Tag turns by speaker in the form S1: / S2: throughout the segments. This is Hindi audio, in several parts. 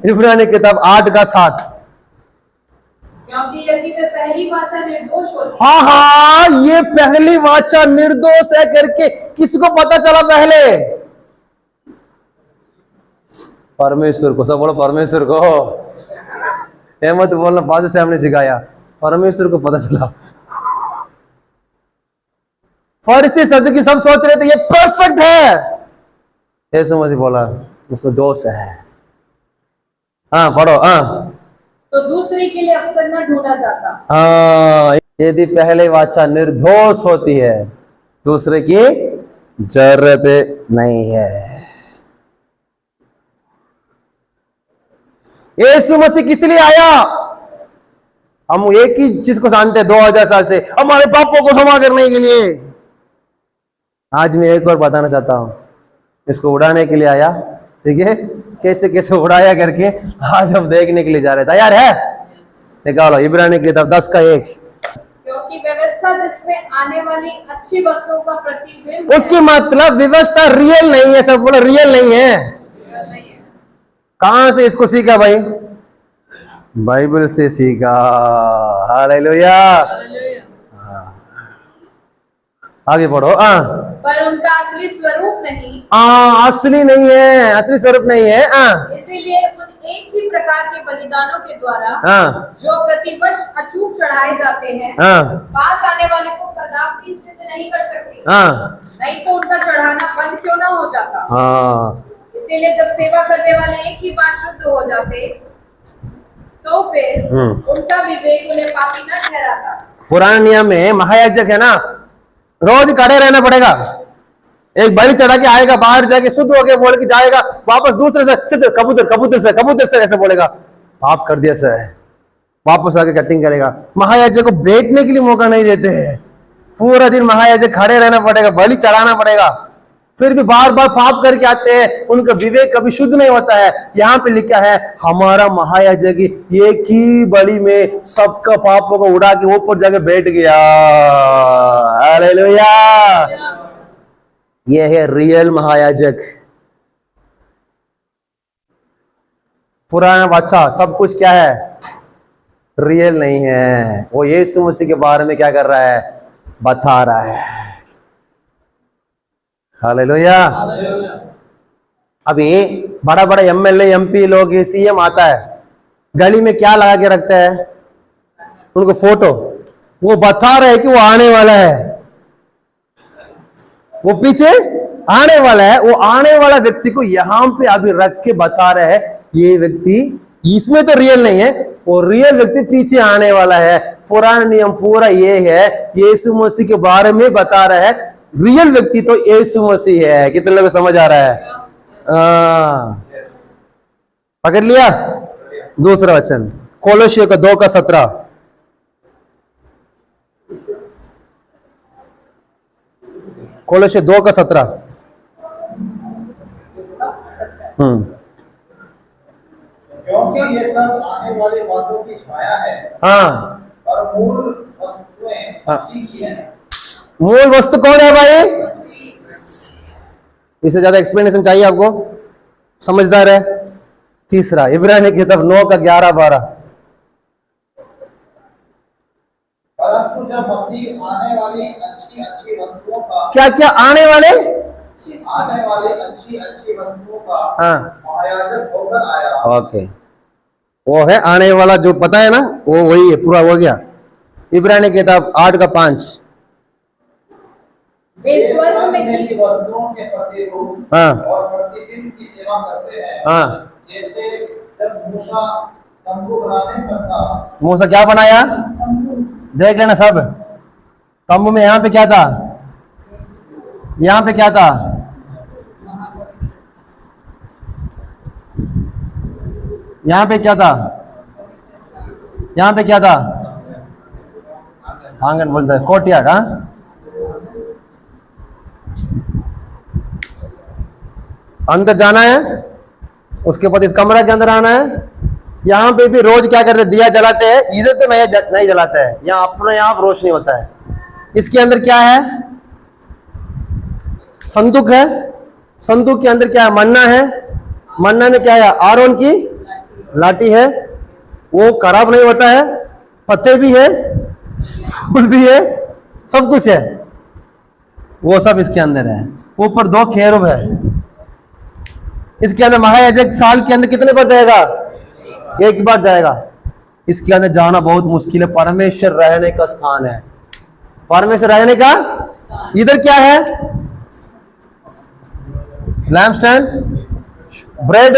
S1: इब्रानी किताब 8:7।
S2: क्योंकि यदि वे पहली वाचा निर्दोष होती,
S1: हाँ हाँ, ये पहली वाचा निर्दोष है करके किसको पता चला पहले? परमेश्वर को। सब बोलो परमेश्वर को। ये मत बोलना पास से हमने सिखाया, परमेश्वर को पता चला। फरीसी सदुकी सब सोच रहे थे ये परफेक्ट है, यीशु मसीह बोला उसको दोष है। हाँ पढ़ो। हाँ,
S2: तो दूसरे के लिए अवसर न ढूंढा जाता।
S1: हाँ, यदि पहले वाचा निर्दोष होती है, दूसरे की जरूरत नहीं है। यीशु मसीह किस लिए आया? हम एक ही चीज को जानते हैं 2000 साल से, हमारे पापों को क्षमा करने के लिए। आज मैं एक और बताना चाहता हूं, इसको उड़ाने के लिए आया। ठीक है, कैसे कैसे उड़ाया करके आज हम देखने के लिए जा रहे हैं। तैयार है? निकालो इब्रानी किताब 10:1।
S2: क्योंकि व्यवस्था जिसमें आने वाली अच्छी वस्तुओं का प्रतिबिंब,
S1: उसकी मतलब व्यवस्था रियल नहीं है। सब बोला रियल नहीं है।
S2: नहीं है।
S1: कहां से इसको सीखा भाई? बाइबल से सीखा। हालेलुया। आगे पढ़ो।
S2: पर उनका असली स्वरूप नहीं,
S1: असली नहीं है, असली स्वरूप नहीं है।
S2: इसीलिए उन एक ही प्रकार के बलिदानों के द्वारा
S1: हाँ
S2: जो प्रतिवर्ष अचूक चढ़ाए जाते हैं,
S1: हाँ
S2: पास आने वाले को कदापि सिद्ध नहीं कर सकते।
S1: हाँ
S2: नहीं तो उनका चढ़ाना बंद क्यों ना हो जाता।
S1: हाँ।
S2: इसीलिए जब सेवा करने वाले एक ही बार शुद्ध हो जाते, तो फिर उनका विवेक उन्हें पापी न ठहराता। पुराने
S1: नियम में महायाजक है ना, रोज खड़े रहना पड़ेगा। एक बलि चढ़ा के आएगा, बाहर जाके शुद्ध होके बोल के जाएगा, वापस दूसरे से कबूतर कबूतर कबूतर से ऐसे बोलेगा, पाप कर दिया सर, वापस आके कटिंग करेगा। महायाजक को बैठने के लिए मौका नहीं देते हैं। पूरा दिन महायाजक खड़े रहना पड़ेगा, बलि चढ़ाना पड़ेगा। फिर भी बार बार पाप करके आते हैं, उनका विवेक कभी शुद्ध नहीं होता है। यहाँ पे लिखा है हमारा महायाजक एक ही बलि में सबका पापों को उड़ा के ऊपर जाके बैठ गया। हालेलुया। ये है रियल महायाजक। पुराना वाचा सब कुछ क्या है? रियल नहीं है। वो यीशु मसीह के बारे में क्या कर रहा है? बता रहा है। हालेलुया। अभी बड़ा बड़ा एमएलए एमपी लोग, सीएम आता है, गली में क्या लगा के रखता है? उनको फोटो। वो बता रहे कि वो आने वाला है, वो पीछे आने वाला है। वो आने वाला व्यक्ति को यहां पे अभी रख के बता रहे हैं ये व्यक्ति इसमें तो रियल नहीं है, वो रियल व्यक्ति पीछे आने वाला है। पुराना नियम पूरा ये है, यीशु मसीह के बारे में बता रहा है। रियल व्यक्ति तो यीशु मसीह है। कितने लोग समझ आ रहा है? पकड़ लिया? दूसरा वचन कोलोसियों का 2:17। कोलोसियों 2:17।
S3: क्योंकि ये सब आने वाली बातों की छाया है,
S1: हाँ,
S3: और मूल वस्तुएं मसीह की हैं।
S1: मूल वस्तु कौन है भाई? इससे ज्यादा एक्सप्लेनेशन चाहिए आपको? समझदार है। तीसरा इब्रानी किताब 9:11-12।
S3: परंतु जब मसीह आने वाली अच्छी अच्छी वस्तुओं का,
S1: क्या क्या आने वाले?
S3: आने वाली अच्छी अच्छी वस्तुओं का
S1: हाँ,
S3: महायाजक होकर आया।
S1: ओके, वो है आने वाला जो पता है ना, वो वही है, पूरा हो गया। इब्रानी किताब 8:5।
S2: वे स्वर्ग में
S3: की वस्तुओं के प्रतिरूप
S1: हाँ
S3: और प्रतिबिंब की सेवा करते हैं।
S1: हाँ।
S3: जैसे जब मूसा तंबू बनाने पर था।
S1: मूसा क्या बनाया? देख लेना सब। तंबू में यहाँ पे क्या था? यहाँ पे क्या था? यहाँ पे क्या था? यहाँ पे क्या था? आंगन बोलता है, कोर्टयार्ड। हाँ, अंदर जाना है, उसके बाद इस कमरा के अंदर आना है। यहाँ पे भी रोज क्या करते? दिया जलाते हैं। इधर तो नहीं जलाते हैं, यहाँ अपने यहाँ रोशनी होता है। इसके अंदर क्या है? संदूक है। संदूक के अंदर क्या है? मन्ना है। मन्ना में क्या है? आरोन की लाठी है, वो खराब नहीं होता है, पत्ते भी है, फूल भी है, सब कुछ है, वो सब इसके अंदर है। ऊपर 2 खेरुब है। इसके अंदर महायाजक साल के अंदर कितने बार जाएगा? एक बार जाएगा। इसके अंदर जाना बहुत मुश्किल है। परमेश्वर रहने का स्थान है, परमेश्वर रहने का। इधर क्या है? लैम्प स्टैंड, ब्रेड,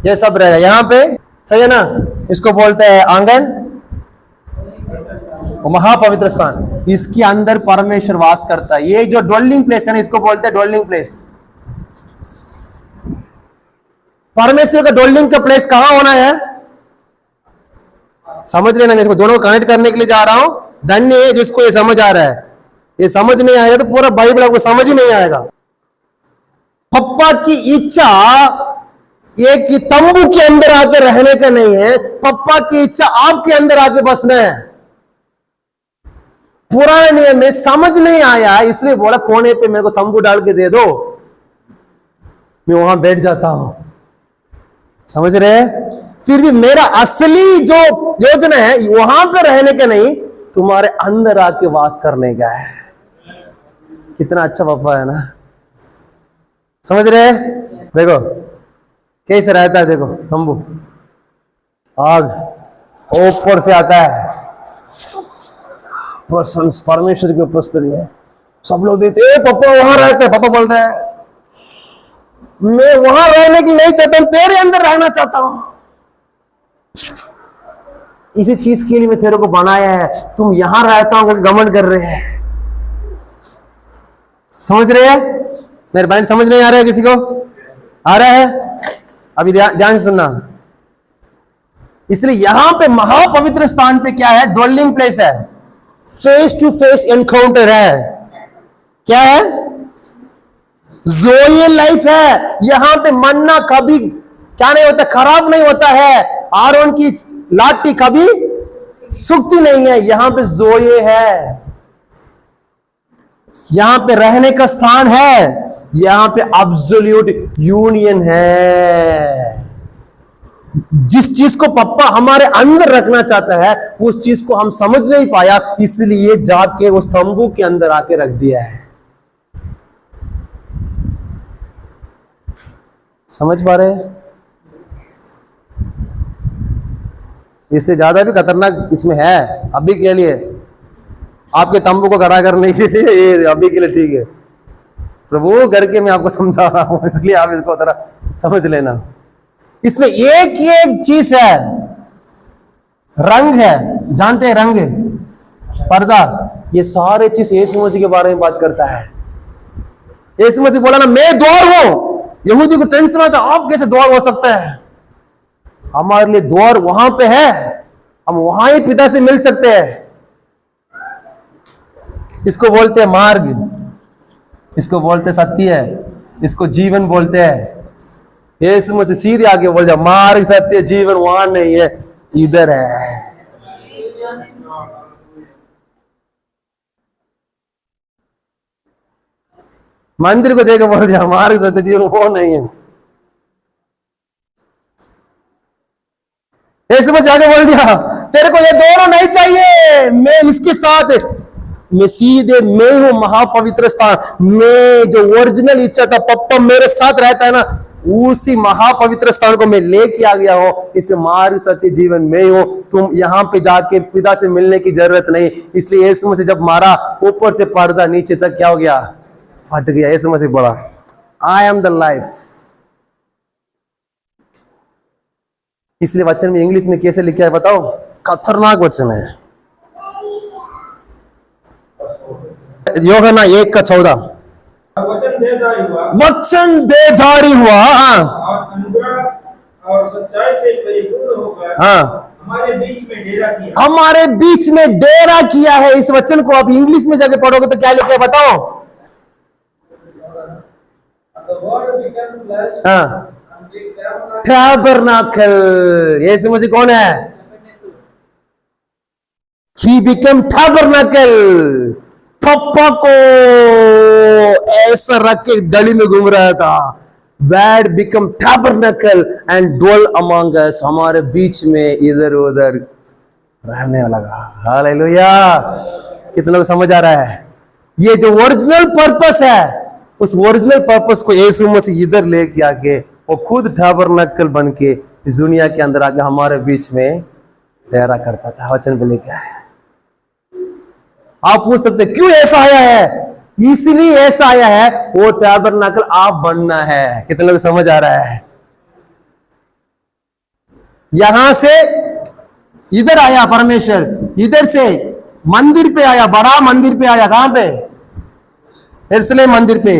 S1: ये सब रहेगा यहाँ पे, सही है ना? इसको बोलते हैं आंगन, महापवित्र स्थान। इसके अंदर परमेश्वर वास करता है। ये जो ड्वेलिंग प्लेस है ना, इसको बोलते हैं ड्वेलिंग प्लेस। परमेश्वर का ड्वेलिंग का प्लेस कहां होना है? समझ लेना, मैं इसको दोनों को कनेक्ट करने के लिए जा रहा हूं। धन्य है जिसको ये समझ आ रहा है। ये समझ नहीं आएगा तो पूरा बाइबल आपको समझ ही नहीं आएगा। पप्पा की इच्छा एक तंबू के अंदर आके रहने का नहीं है, पप्पा की इच्छा आपके अंदर आके बसना है। पुराने नियम में समझ नहीं आया, इसलिए बोला कोने पे मेरे को तंबू डाल के दे दो, मैं वहां बैठ जाता हूं। समझ रहे? फिर भी मेरा असली जो योजना है वहां पे रहने का नहीं, तुम्हारे अंदर आके वास करने का है। कितना अच्छा पापा है ना। समझ रहे? देखो कैसे रहता है, देखो तंबू, आग ऊपर से आता है, परमेश्वर की उपस्थिति है। सब लोग देते पापा वहां रहते हैं। पापा बोलते हैं मैं वहां रहने की नहीं चाहता हूं, तेरे अंदर रहना चाहता हूं। इसी चीज के लिए मैं तेरे को बनाया है, तुम यहां रहता हूं घमंड कर रहे हैं। समझ रहे हैं? मेरे भाई समझ नहीं आ रहा है? किसी को आ रहा है? अभी ध्यान से सुनना। इसलिए यहां पे महापवित्र स्थान पे क्या है? ड्वेलिंग प्लेस है, फेस टू फेस एनकाउंटर है। क्या है? ज़ोए लाइफ है। यहां पे मन्ना कभी क्या नहीं होता, खराब नहीं होता है। आरोन की लाठी कभी सूखती नहीं है। यहां पे ज़ोए है, यहां पे रहने का स्थान है, यहां पे एब्सोल्यूट यूनियन है। जिस चीज को पप्पा हमारे अंदर रखना चाहता है उस चीज को हम समझ नहीं पाया, इसलिए जाके उस तंबू के अंदर आके रख दिया है। समझ पा रहे? इससे ज्यादा भी खतरनाक इसमें है अभी के लिए, आपके तंबू को खड़ा करने के लिए। ये अभी के लिए ठीक है, प्रभु करके मैं आपको समझा रहा हूं, इसलिए आप इसको थोड़ा समझ लेना। इसमें एक ही एक चीज है, रंग है। जानते हैं रंग, पर्दा, ये सारे चीज यीशु मसीह के बारे में बात करता है। यीशु मसीह बोला ना मैं द्वार हूं। यहूदी को टेंशन आता, आप कैसे द्वार हो सकता है? हमारे लिए द्वार वहां पे है, हम वहां ही पिता से मिल सकते हैं। इसको बोलते हैं मार्ग, इसको बोलते सत्य है, इसको जीवन बोलते हैं। यीशु मसीह सीधे आगे बोल जाओ, मार्ग सत्य जीवन वहां नहीं है, इधर है। मंदिर को देखकर बोल दिया मार्ग सत्य जीवन वो नहीं है। यीशु मसीह आगे बोल दिया तेरे को ये दोनों नहीं चाहिए, मैं इसके साथ, मैं सीधे मैं हूं महापवित्र स्थान। मैं जो ओरिजिनल इच्छा था पप्पा मेरे साथ रहता है ना, उसी महापवित्र स्थान को मैं लेके आ गया हूं। इसलिए मार्ग सत्य जीवन में हूं, तुम यहां पे जाके पिता से मिलने की जरूरत नहीं। इसलिए यीशु मसीह जब मारा, ऊपर से पर्दा नीचे तक क्या हो गया? फट गया। यीशु मसीह बोला आई एम द लाइफ। इसलिए वचन में इंग्लिश में कैसे लिखा है बताओ? खतरनाक वचन है। यूहन्ना 1:14
S4: वचन देहधारी हुआ,
S1: वचन देहधारी हुआ,
S4: और अनुग्रह और सच्चाई से परिपूर्ण होकर
S1: हाँ,
S4: हमारे बीच में डेरा किया।
S1: हमारे बीच में डेरा किया है। इस वचन को आप इंग्लिश में जाके पढ़ोगे तो क्या लिखा है बताओ?
S4: The word became flesh
S1: हाँ,
S4: and did tabernacle.
S1: टैबरनाकल। यीशु मसीह कौन है? He became tabernacle। पप्पा को ऐसा रख के गली में घूम रहा था, word become tabernacle and dwell among us, हमारे बीच में इधर उधर रहने लगा। हालेलुया। कितने लोग समझ आ रहा है? ये जो ओरिजिनल पर्पस है, उस ओरिजिनल पर्पस को यीशु मसीह इधर लेके आके वो खुद टैबरनेकल बन के इस दुनिया के अंदर आके हमारे बीच में ठहरा करता था। वचन पे लेके आया। आप पूछ सकते क्यों ऐसा आया है? इसलिए ऐसा आया है, वो टैबरनेकल आप बनना है। कितने लोग समझ आ रहा है? यहां से इधर आया परमेश्वर, इधर से मंदिर पे आया, बड़ा मंदिर पे आया। कहां पे? यरूशलेम मंदिर पे।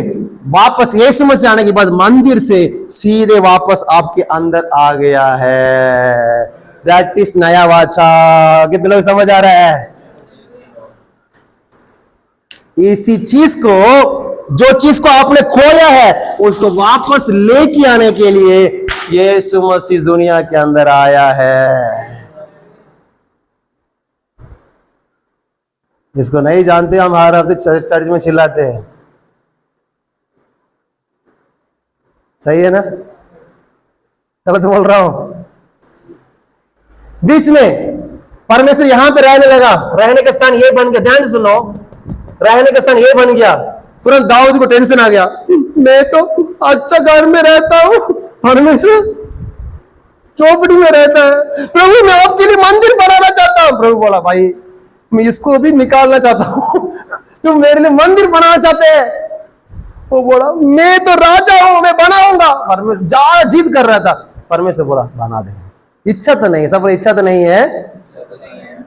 S1: वापस यीशु मसीह आने के बाद मंदिर से सीधे वापस आपके अंदर आ गया है। दैट इज नया वाचा। कितने लोग समझ आ रहा है? इसी चीज को, जो चीज को आपने खोया है, उसको वापस लेके आने के लिए यीशु मसीह दुनिया के अंदर आया है। इसको नहीं जानते हम हर हफ्ते चर्च में चिल्लाते हैं। सही है ना? गलत बोल रहा हूं? बीच में परमेश्वर यहां पे रहने लगा, रहने का स्थान ये बन गया। ध्यान से सुनो, रहने का स्थान ये बन गया। तुरंत दाऊद को टेंशन आ गया, मैं तो अच्छा घर में रहता हूं, परमेश्वर चौपड़ी में रहता है। प्रभु मैं आपके लिए मंदिर बनाना चाहता हूं। प्रभु बोला, भाई मैं इसको भी निकालना चाहता हूं, तुम मेरे लिए मंदिर बनाना चाहते हैं? वो बोला, मैं तो राजा हूं, मैं बनाऊंगा। परमेश्वर ज्यादा जिद कर रहा था। परमेश्वर बोला, बना दे। इच्छा तो नहीं, सब इच्छा तो नहीं है,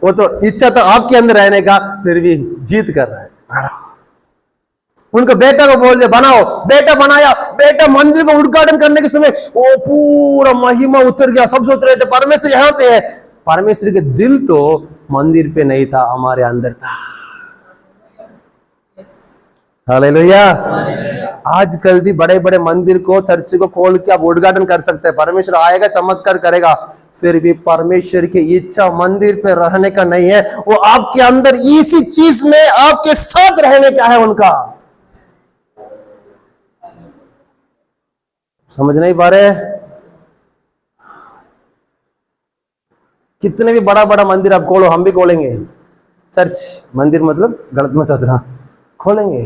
S1: वो तो इच्छा तो आपके अंदर रहने का, फिर भी जिद कर रहा है। उनको बेटा को बोल दे बनाओ। बेटा बनाया। बेटा मंदिर को उद्घाटन करने के समय वो पूरा महिमा उतर गया। सब सोच रहे थे परमेश्वर यहाँ पे है। परमेश्वर के दिल तो मंदिर पे नहीं था, हमारे अंदर था। हालेलुया। आजकल भी बड़े बड़े मंदिर को, चर्च को खोल के आप उद्घाटन कर सकते हैं। परमेश्वर आएगा, चमत्कार करेगा, फिर भी परमेश्वर की इच्छा मंदिर पे रहने का नहीं है। वो आपके अंदर इसी चीज में आपके साथ रहने का है उनका। समझ नहीं पा रहे? कितने भी बड़ा बड़ा मंदिर आप खोलो, हम भी खोलेंगे। चर्च मंदिर मतलब गलत में सोच रहा, खोलेंगे।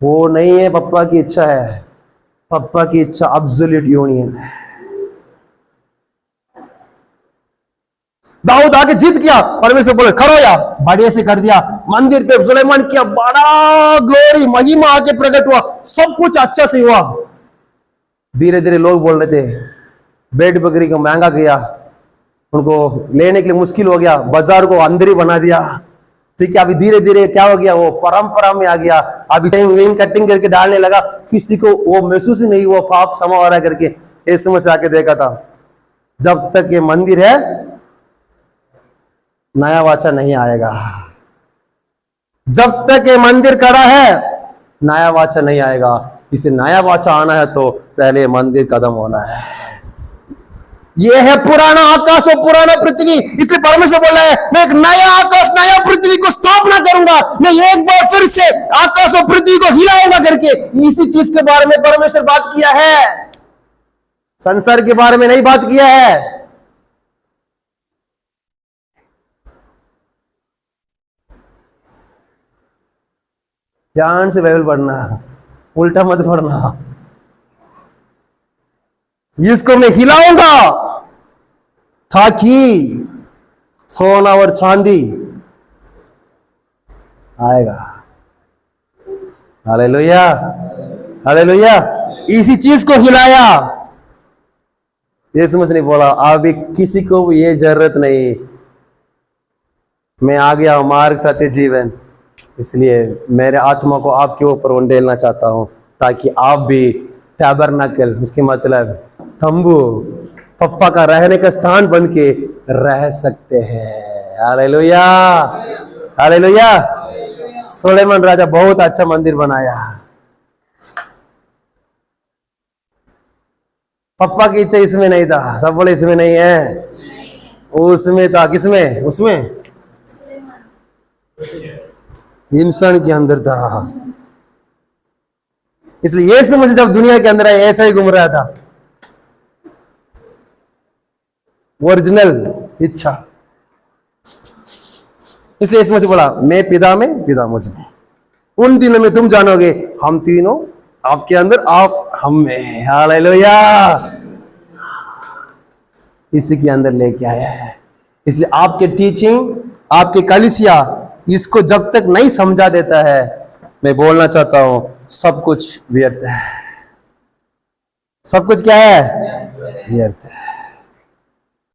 S1: वो नहीं है, पप्पा की इच्छा है। पप्पा की इच्छा एब्सोल्यूट यूनियन है। दाऊद आके जीत किया। परमेश्वर बोले करो या, बढ़िया से कर दिया। मंदिर पे सुलेमान किया, बड़ा ग्लोरी महिमा आके प्रकट हुआ। सब कुछ अच्छा से हुआ। धीरे धीरे लोग बोल रहे थे भेड़ बकरी को महंगा किया, उनको लेने के लिए मुश्किल हो गया, बाजार को अंदर ही बना दिया। ठीक है, अभी धीरे धीरे क्या हो गया, वो परंपरा में आ गया। अभी विंग कटिंग करके डालने लगा। किसी को वो महसूस ही नहीं हुआ पाप समा हो रहा है करके। यीशु मसीह आके देखा था, जब तक ये मंदिर है नया वाचा नहीं आएगा। जब तक ये मंदिर खड़ा है नया वाचा नहीं आएगा। इसे नया वाचा आना है तो पहले मंदिर कदम होना है। ये है पुराना आकाश और पुराना पृथ्वी। इसलिए परमेश्वर बोल रहा है, मैं एक नया आकाश नया पृथ्वी को स्थापना करूंगा। मैं एक बार फिर से आकाश और पृथ्वी को हिलाऊंगा करके इसी चीज के बारे में परमेश्वर बात किया है। संसार के बारे में नहीं बात किया है। ध्यान से बाइबल पढ़ना, उल्टा मत पढ़ना। इसको मैं हिलाऊंगा ताकि सोना और चांदी आएगा। Hallelujah, hallelujah. इसी चीज को हिलाया। यीशु मसीह ने बोला, अभी किसी को भी ये जरूरत नहीं, मैं आ गया मार्ग सत्य जीवन। इसलिए मेरे आत्मा को आपके ऊपर उंडेलना चाहता हूं ताकि आप भी टैबरनेकल, उसके मतलब तंबू, पप्पा का रहने का स्थान बन के रह सकते हैं। Hallelujah, hallelujah. सुलेमान राजा बहुत अच्छा मंदिर बनाया। पप्पा की इच्छा इसमें नहीं था। सब बोले इसमें नहीं है, उसमें था। किसमें? उसमें इंसान के अंदर था। इसलिए यीशु मसीह जब दुनिया के अंदर आए ऐसा ही घूम रहा था, ओरिजिनल इच्छा। इसलिए यीशु मसीह बोला मैं पिता में, पिता मुझ में, उन तीनों में तुम जानोगे, हम तीनों आपके अंदर, आप हम में। हालेलुया, इसी के अंदर लेके आया है। इसलिए आपके टीचिंग, आपके कलीसिया इसको जब तक नहीं समझा देता है, मैं बोलना चाहता हूं सब कुछ व्यर्थ है। सब कुछ क्या है? व्यर्थ है।